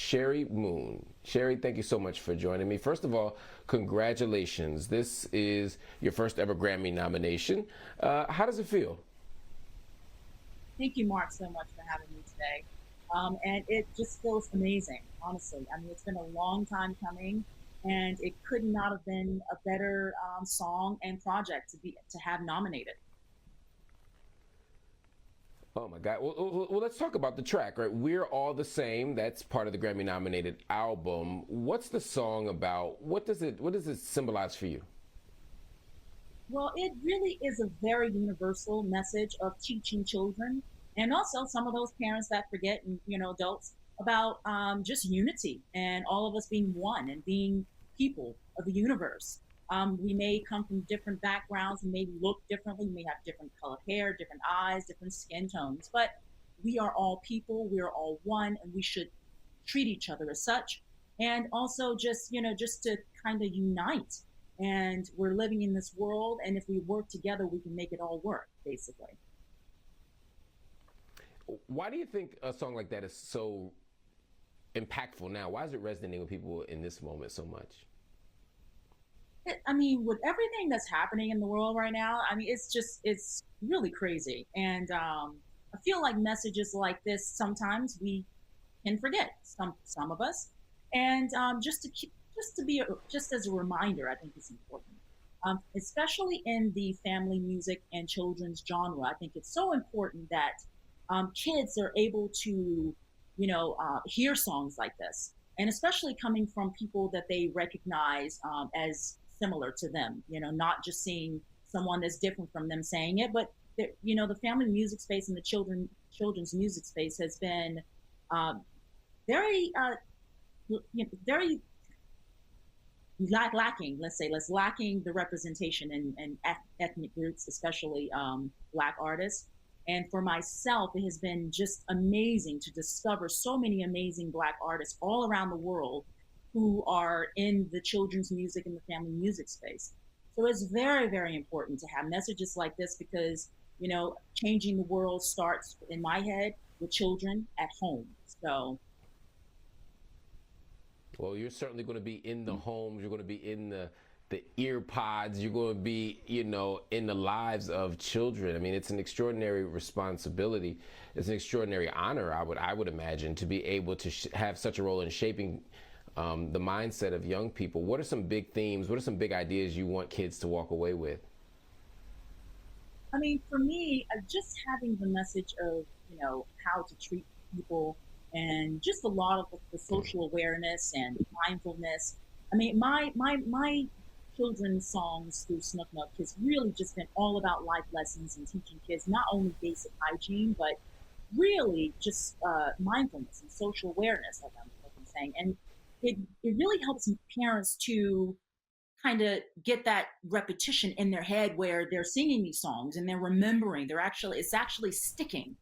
Cheri Moon. Cheri, thank you so much for joining me. First of all, congratulations. This is your first ever Grammy nomination. How does it feel? Thank you, Mark, so much for having me today. And it just feels amazing, honestly. I mean, it's been a long time coming, and it could not have been a better song and project to have nominated. Oh my God. Well, let's talk about the track, right? We're All the Same. That's part of the Grammy nominated album. What's the song about? What does it symbolize for you? Well, it really is a very universal message of teaching children, and also some of those parents that forget, and adults, about just unity and all of us being one and being people of the universe. We may come from different backgrounds, we may look differently, we may have different colored hair, different eyes, different skin tones, but we are all people, we are all one, and we should treat each other as such. And also just, just to kind of unite. And we're living in this world, and if we work together, we can make it all work, basically. Why do you think a song like that is so impactful now? Why is it resonating with people in this moment so much? I mean, with everything that's happening in the world right now, I mean, it's really crazy. And I feel like messages like this sometimes we can forget, some of us. And just to keep, just to be just as a reminder, I think it's important, especially in the family music and children's genre. I think it's so important that kids are able to, hear songs like this, and especially coming from people that they recognize as similar to them. Not just seeing someone that's different from them saying it, but the family music space and the children's music space has been um, very very lacking, let's say, less lacking the representation in ethnic groups, especially Black artists. And for myself, it has been just amazing to discover so many amazing Black artists all around the world who are in the children's music and the family music space. So it's very, very important to have messages like this because, changing the world starts in my head with children at home. So, Well, you're certainly going to be in the homes. You're going to be in the ear pods. You're going to be, in the lives of children. I mean, it's an extraordinary responsibility. It's an extraordinary honor, I would imagine, to be able to have such a role in shaping the mindset of young people. What are some big themes? What are some big ideas you want kids to walk away with? I mean, for me, just having the message of, how to treat people and just a lot of the social awareness and mindfulness. I mean, my children's songs through Snooknuk has really just been all about life lessons and teaching kids not only basic hygiene, but really just mindfulness and social awareness, like I'm saying. And it really helps parents to kind of get that repetition in their head where they're singing these songs and they're remembering, it's actually sticking.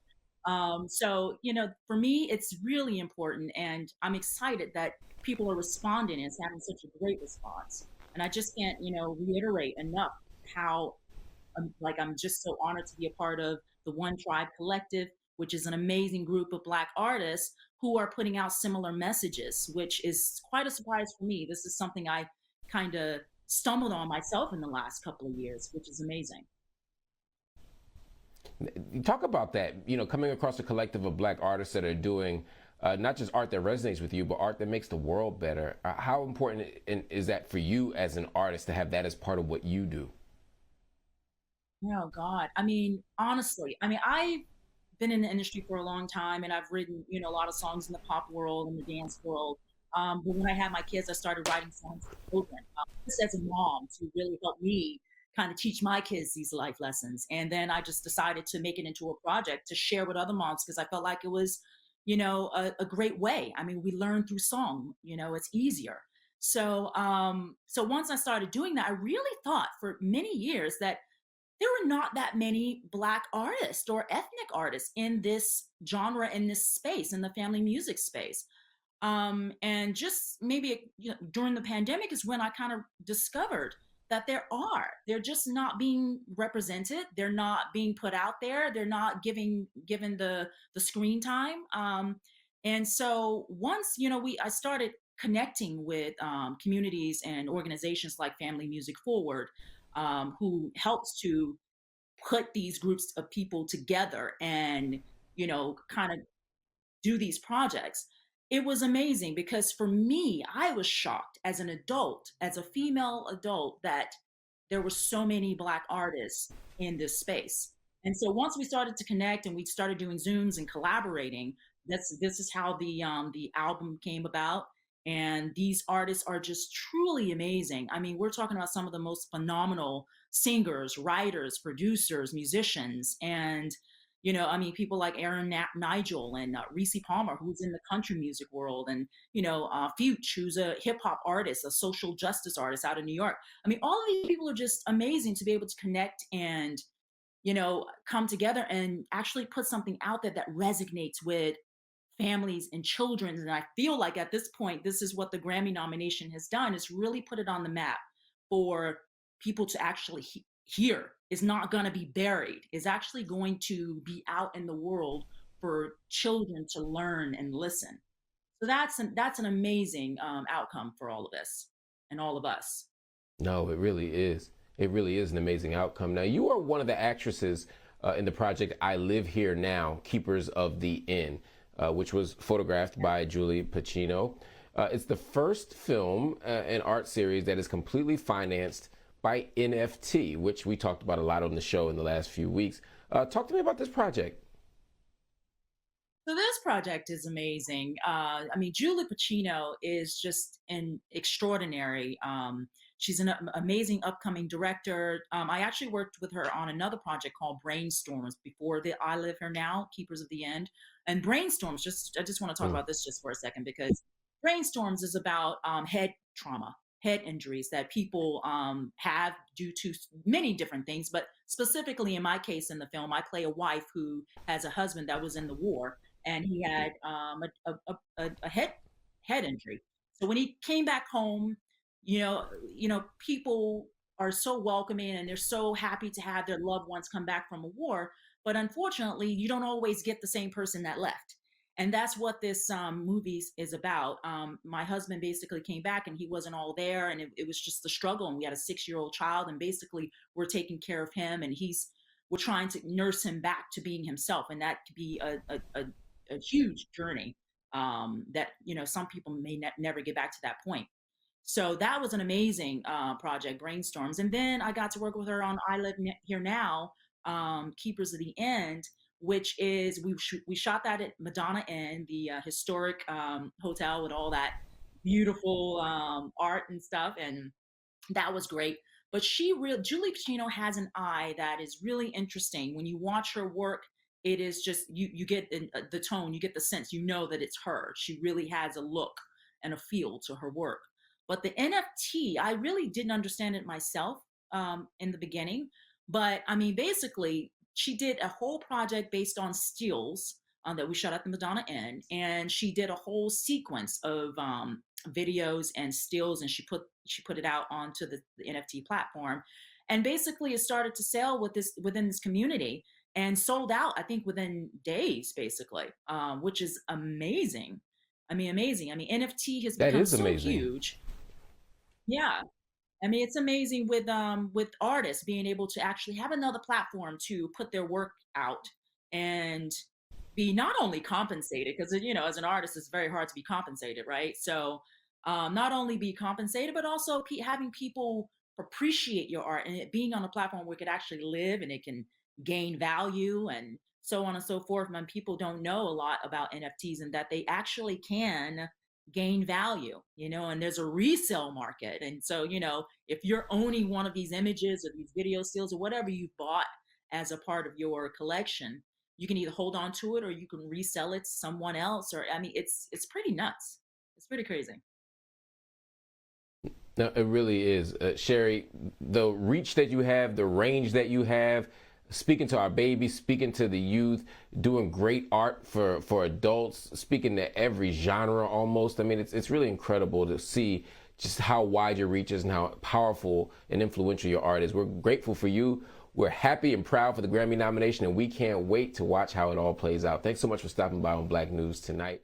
So for me it's really important, and I'm excited that people are responding and it's having such a great response. And I just can't reiterate enough how like I'm just so honored to be a part of the One Tribe Collective, which is an amazing group of Black artists who are putting out similar messages, which is quite a surprise for me. This is something I kind of stumbled on myself in the last couple of years, which is amazing. Talk about that, coming across a collective of Black artists that are doing not just art that resonates with you, but art that makes the world better. How important is that for you as an artist to have that as part of what you do? Oh God. I mean, honestly, I mean, I've been in the industry for a long time and I've written, a lot of songs in the pop world and the dance world. But when I had my kids, I started writing songs for children, just as a mom to really help me kind of teach my kids these life lessons. And then I just decided to make it into a project to share with other moms because I felt like it was, a great way. I mean, we learn through song, it's easier. So once I started doing that, I really thought for many years that there were not that many Black artists or ethnic artists in this genre, in this space, in the family music space. And just maybe during the pandemic is when I kind of discovered that they're just not being represented. They're not being put out there. They're not given the screen time. And so once, I started connecting with communities and organizations like Family Music Forward, who helps to put these groups of people together and, kind of do these projects. It was amazing because for me, I was shocked as an adult, as a female adult, that there were so many Black artists in this space. And so once we started to connect and we started doing Zooms and collaborating, this is how the album came about. And these artists are just truly amazing. I mean, we're talking about some of the most phenomenal singers, writers, producers, musicians, and I mean, people like Nigel and Reese Palmer, who's in the country music world, and Fuchs, who's a hip hop artist, a social justice artist out of New York. I mean, all of these people are just amazing to be able to connect and come together and actually put something out there that resonates with families and children. And I feel like at this point, this is what the Grammy nomination has done, is really put it on the map for people to actually hear. Is not going to be buried, is actually going to be out in the world for children to learn and listen. So that's an amazing outcome for all of us and all of us. No, it really is. It really is an amazing outcome. Now, you are one of the actresses in the project I Live Here Now, Keepers of the Inn, which was photographed by Julie Pacino. It's the first film and art series that is completely financed by NFT, which we talked about a lot on the show in the last few weeks. Talk to me about this project. So this project is amazing. I mean, Julie Pacino is just an extraordinary. She's an amazing upcoming director. I actually worked with her on another project called Brainstorms before the I Live Here Now, Keepers of the End. And Brainstorms, I just want to talk about this just for a second, because Brainstorms is about head trauma, head injuries that people have due to many different things. But specifically in my case in the film, I play a wife who has a husband that was in the war, and he had a head injury. So when he came back home, people are so welcoming and they're so happy to have their loved ones come back from a war. But unfortunately, you don't always get the same person that left. And that's what this movie is about. My husband basically came back and he wasn't all there, and it was just the struggle. And we had a 6-year-old child, and basically we're taking care of him, and we're trying to nurse him back to being himself, and that could be a huge journey that some people may never get back to that point. So that was an amazing project, Brainstorms. And then I got to work with her on I Live Here Now, Keepers of the End, which is we shot that at Madonna Inn, the historic hotel with all that beautiful art and stuff, and that was great. But Julie Pacino has an eye that is really interesting. When you watch her work, it is just you get the tone, you get the sense, that it's her. She really has a look and a feel to her work. But the NFT, I really didn't understand it myself in the beginning. But I mean, basically, she did a whole project based on stills that we shot at the Madonna Inn, and she did a whole sequence of videos and stills, and she put it out onto the NFT platform, and basically it started to sell within this community and sold out, I think, within days, basically, which is amazing. I mean, amazing. I mean, NFT has That become is so amazing. huge. Yeah. I mean, it's amazing with artists being able to actually have another platform to put their work out and be not only compensated, because as an artist, it's very hard to be compensated, right? So not only be compensated, but also having people appreciate your art, and it being on a platform where it could actually live and it can gain value and so on and so forth. When people don't know a lot about NFTs and that they actually can gain value, and there's a resale market. And so, if you're owning one of these images or these video stills or whatever you bought as a part of your collection, you can either hold on to it or you can resell it to someone else. Or, I mean, it's pretty nuts. It's pretty crazy. No, it really is. Cheri, the reach that you have, the range that you have, speaking to our babies, speaking to the youth, doing great art for adults, speaking to every genre almost. I mean, it's really incredible to see just how wide your reach is and how powerful and influential your art is. We're grateful for you. We're happy and proud for the Grammy nomination, and we can't wait to watch how it all plays out. Thanks so much for stopping by on Black News tonight.